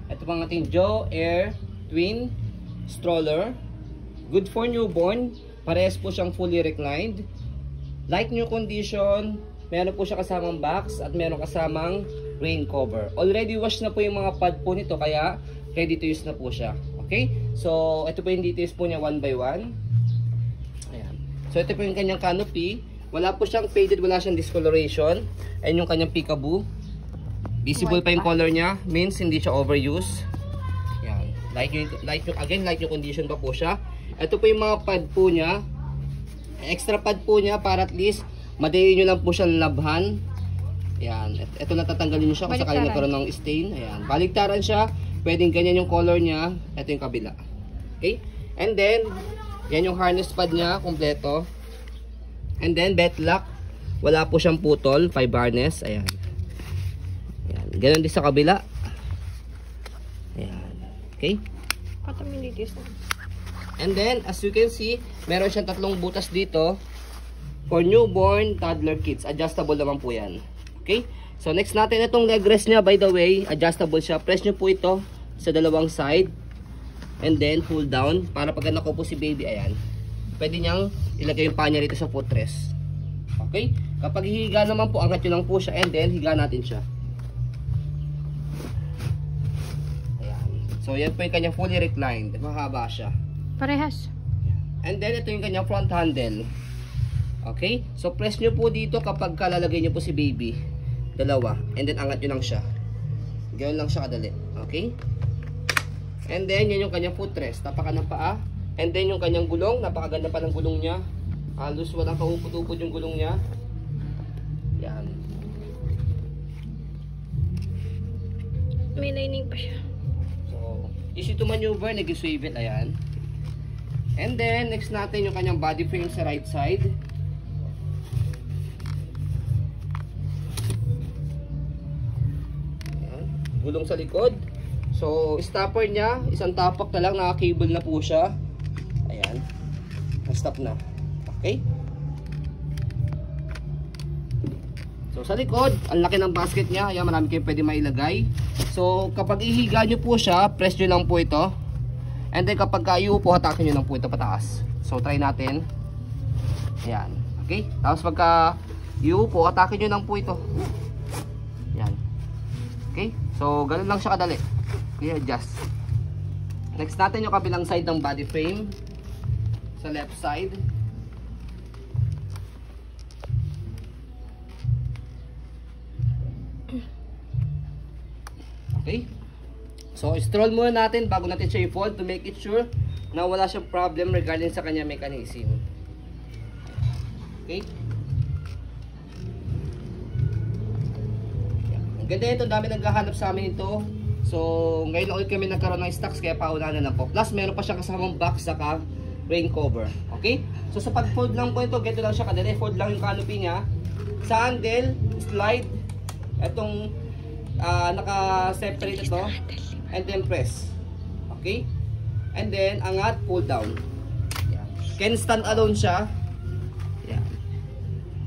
Ito pang ating Joe Air Twin Stroller. Good for newborn. Parehas po siyang fully reclined. Like new condition. Meron po siya kasamang box at meron kasamang rain cover. Already wash na po yung mga pad po nito kaya ready to use na po siya. Okay? So, ito po yung details po niya one by one. Ayan. So, ito po yung kanyang canopy. Wala po siyang faded, wala siyang discoloration. Ayan yung kanyang peekaboo. Visible pa yung color niya. Means hindi siya overuse. Ayan. Like yung condition pa po siya. Ito po yung mga pad po niya. Extra pad po niya para at least madali nyo lang po siya labhan. Ayan. Ito natatanggalin nyo siya kung sakali nagkaroon ng stain. Ayan. Baligtaran siya. Pwedeng ganyan yung color niya. Ito yung kabila. Okay? And then, yan yung harness pad niya. Kompleto. And then, belt lock. Wala po siyang putol. 5 harness. Ayan. Ayan. Ganon din sa kabila. Ayan. Okay? And then, as you can see, meron siyang 3 butas dito. For newborn, toddler, kids. Adjustable naman po yan. Okay? So, next natin itong leg rest niya. By the way, adjustable siya. Press nyo po ito sa dalawang side. And then, hold down. Para pag nako po si baby, ayan. Pwede niyang ilagay yung paa niya rito sa footrest. Okay? Kapag hihiga naman po, angat nyo lang po siya. And then, higa natin siya. Ayan. So, yan po yung kanyang fully reclined. Mahaba siya. Parehas. And then, ito yung kanyang front handle. Okay? So, press nyo po dito kapag kalalagay nyo po si baby. Dalawa. And then, angat nyo lang siya. Ganoon lang siya kadali. Okay? And then, yan yung kanyang footrest. Tapakan ng paa. And then, yung kanyang gulong. Napakaganda pa ng gulong niya. Halos walang kahupod-upod yung gulong niya. Yan. May lining pa siya. So, easy to maneuver. Nag-swivel. Ayan. And then, next natin yung kanyang body frame sa right side. Gulong sa likod. So, stopper niya, isang tapak na lang, naka-cable na po siya. Ayan. Na-stop na. Okay? So, sa likod, ang laki ng basket niya. Ayan, marami kayong pwede mailagay. So, kapag ihiga nyo po siya, press nyo lang po ito. And then, kapag iupo, hatakin nyo lang po ito pataas. So, try natin. Ayan. Okay? Tapos, pagka iupo, hatakin nyo lang po ito. Ayan. Okay? So, ganun lang siya kadali. I-adjust. Next natin yung kabilang side ng body frame. Sa left side. Okay? So, stroll muna natin bago natin siya i-fold to make it sure na wala siyang problem regarding sa kanya mechanism. Okay? Ganda ito, dami naghahanap sa amin ito. So, ngayon ulit kami nagkaroon ng stocks kaya pauna na lang po. Plus, meron pa siya kasamang box saka rain cover. Okay? So, sa pag-fold lang po ito, ganito lang siya kadali. Fold lang yung canopy niya. Sa handle, slide. Itong naka-separate ito. And then press. Okay? And then, angat, pull down. Yan. Can stand alone siya. Yan.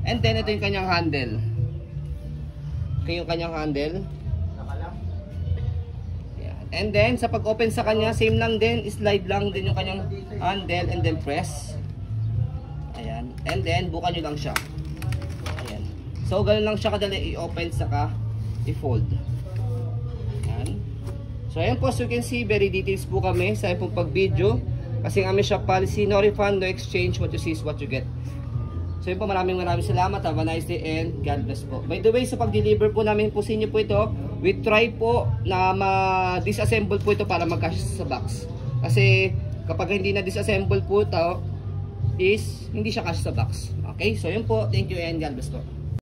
And then, ito yung kanyang handle. Okay, yung kanyang handle. Yan. And then, sa pag-open sa kanya, same lang din. Slide lang din yung kanyang handle and then press. Ayan. And then, bukan nyo lang siya. Ayan. So, ganun lang siya kadali i-open saka i-fold. Ayan. So, ayan po. So, you can see, very details po kami sa pong pag-video. Kasi ang aming shop policy, no refund, no exchange. What you see is what you get. So yun po, maraming salamat. Have a nice day and God bless po. By the way, sa pag-deliver po namin po sa inyo po ito, we try po na ma-disassemble po ito para mag-cash sa box. Kasi kapag hindi na disassemble po ito, is hindi siya cash sa box. Okay? So yun po, thank you and God bless po.